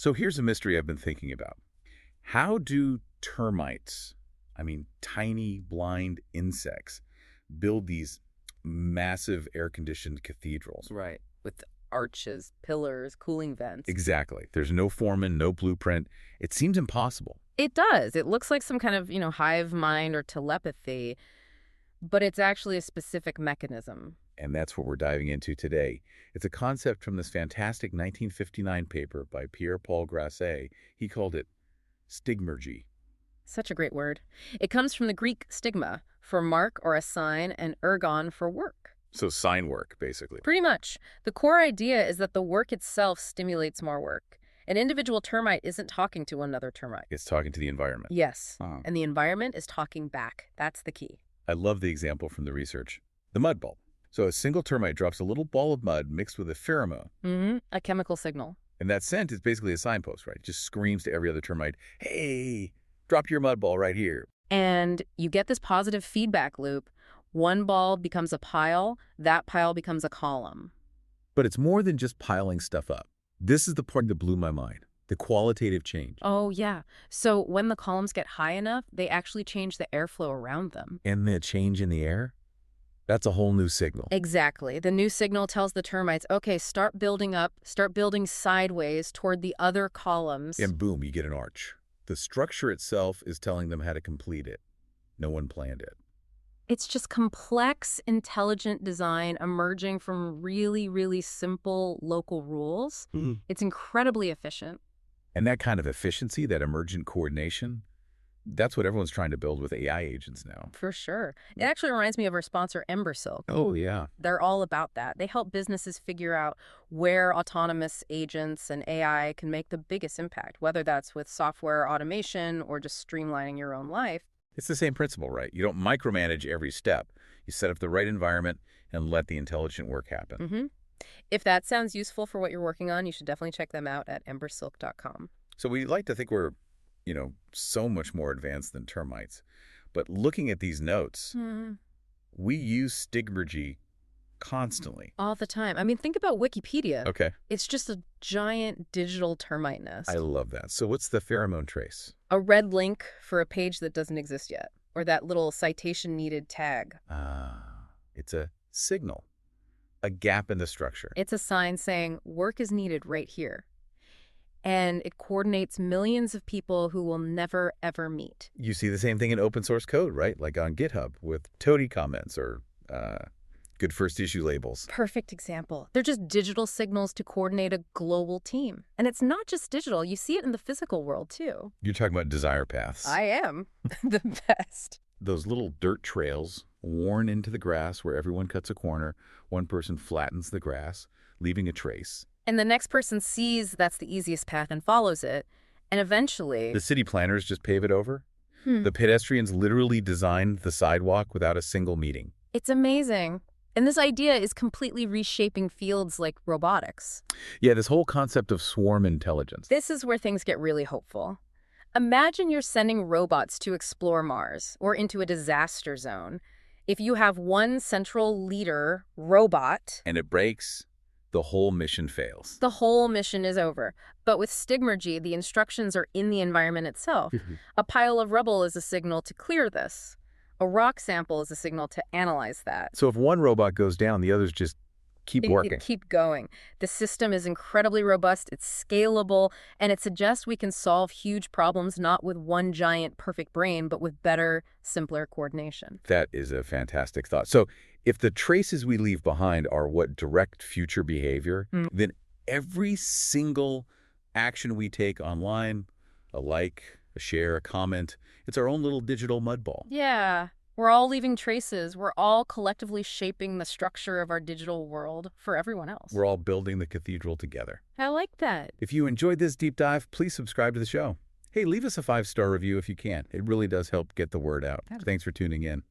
So here's a mystery I've been thinking about. How do termites, I mean tiny blind insects, build these massive air-conditioned cathedrals? Right. With arches, pillars, cooling vents. Exactly. There's no foreman, no blueprint. It seems impossible. It does. It looks like some kind of, hive mind or telepathy, but it's actually a specific mechanism. And that's what we're diving into today. It's a concept from this fantastic 1959 paper by Pierre-Paul Grasse. He called it Stigmergy. Such a great word. It comes from the Greek stigma, for mark or a sign, and ergon for work. So sign work, basically. Pretty much. The core idea is that the work itself stimulates more work. An individual termite isn't talking to another termite. It's talking to the environment. Yes, and the environment is talking back. That's the key. I love the example from the research. The mud ball. So a single termite drops a little ball of mud mixed with a pheromone. A chemical signal. And that scent is basically a signpost, right? It just screams to every other termite, hey, drop your mud ball right here. And you get this positive feedback loop. One ball becomes a pile, that pile becomes a column. But it's more than just piling stuff up. This is the part that blew my mind, the qualitative change. Oh, yeah. So when the columns get high enough, they actually change the airflow around them. And the change in the air? That's a whole new signal. Exactly. The new signal tells the termites, okay, start building up, start building sideways toward the other columns. And boom, you get an arch. The structure itself is telling them how to complete it. No one planned it. It's just complex, intelligent design emerging from really, really simple local rules. It's incredibly efficient. And that kind of efficiency, that emergent coordination, that's what everyone's trying to build with AI agents now. For sure. It actually reminds me of our sponsor, Embersilk. Oh, yeah. They're all about that. They help businesses figure out where autonomous agents and AI can make the biggest impact, whether that's with software automation or just streamlining your own life. It's the same principle, right? You don't micromanage every step. You set up the right environment and let the intelligent work happen. If that sounds useful for what you're working on, you should definitely check them out at embersilk.com. So we like to think we're, so much more advanced than termites. But looking at these notes, we use Stigmergy constantly. All the time. I mean, think about Wikipedia. Okay. It's just a giant digital termite nest. I love that. So what's the pheromone trace? A red link for a page that doesn't exist yet, or that little citation needed tag. It's a signal, a gap in the structure. It's a sign saying work is needed right here. And it coordinates millions of people who will never, ever meet. You see the same thing in open source code, right? Like on GitHub with toady comments or good first issue labels. Perfect example. They're just digital signals to coordinate a global team. And it's not just digital. You see it in the physical world, too. You're talking about desire paths. I am. The best. Those little dirt trails worn into the grass where everyone cuts a corner. One person flattens the grass, leaving a trace. And the next person sees that's the easiest path and follows it. And eventually... The city planners just pave it over. The pedestrians literally designed the sidewalk without a single meeting. It's amazing. And this idea is completely reshaping fields like robotics. Yeah, this whole concept of swarm intelligence. This is where things get really hopeful. Imagine you're sending robots to explore Mars or into a disaster zone. If you have one central leader robot... And it breaks, the whole mission fails. The whole mission is over. But with Stigmergy, the instructions are in the environment itself. A pile of rubble is a signal to clear this. A rock sample is a signal to analyze that. So if one robot goes down, the others just keep working. Keep going. The system is incredibly robust, it's scalable, and it suggests we can solve huge problems not with one giant perfect brain, but with better, simpler coordination. That is a fantastic thought. So if the traces we leave behind are what direct future behavior, then every single action we take online, a like, a share, a comment, it's our own little digital mud ball. Yeah. We're all leaving traces. We're all collectively shaping the structure of our digital world for everyone else. We're all building the cathedral together. I like that. If you enjoyed this deep dive, please subscribe to the show. Hey, leave us a 5-star review if you can. It really does help get the word out. Thanks for tuning in.